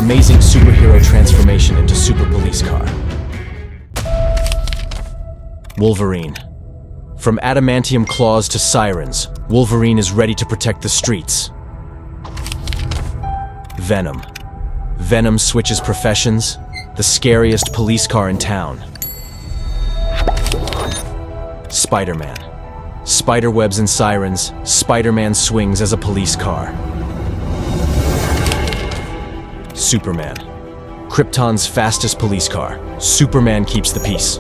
amazing superhero transformation into super police car. Wolverine. From adamantium claws to sirens, Wolverine is ready to protect the streets. Venom. Venom switches professions, the scariest police car in town. Spider-Man. Spiderwebs and sirens, Spider-Man swings as a police car. Superman. Krypton's fastest police car, Superman keeps the peace.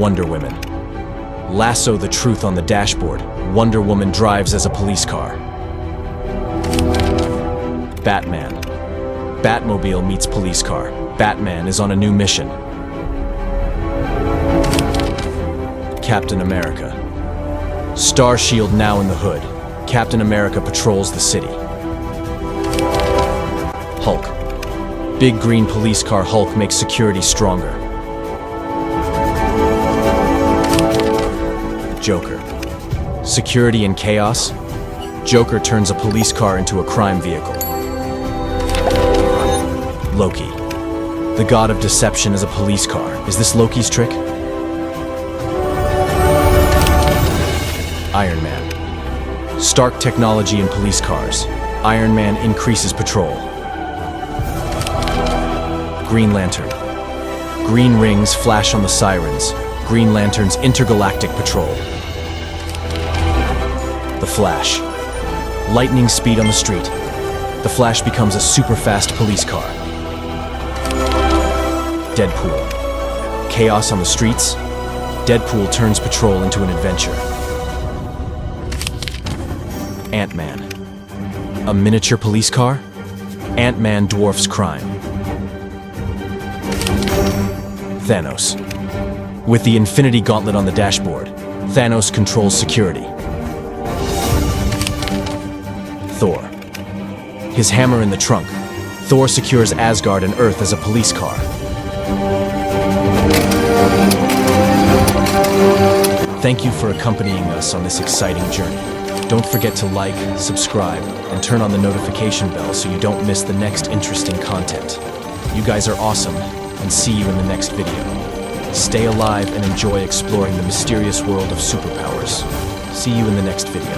Wonder Woman. Lasso the truth on the dashboard, Wonder Woman drives as a police car. Batman. Batmobile meets police car, Batman is on a new mission. Captain America. Star Shield now in the hood, Captain America patrols the city. Hulk. Big green police car Hulk makes security stronger. Joker. Security and chaos, Joker turns a police car into a crime vehicle. Loki. The god of deception is a police car. Is this Loki's trick? Iron Man. Stark technology in police cars, Iron Man increases patrol. Green Lantern. Green rings flash on the sirens, Green Lantern's intergalactic patrol. The Flash. Lightning speed on the street. The Flash becomes a super fast police car. Deadpool. Chaos on the streets. Deadpool turns patrol into an adventure. Ant-Man. A miniature police car? Ant-Man dwarfs crime. Thanos. With the Infinity Gauntlet on the dashboard, Thanos controls security. Thor. His hammer in the trunk, Thor secures Asgard and Earth as a police car. Thank you for accompanying us on this exciting journey. Don't forget to like, subscribe, and turn on the notification bell so you don't miss the next interesting content. You guys are awesome, and see you in the next video. Stay alive and enjoy exploring the mysterious world of superpowers. See you in the next video.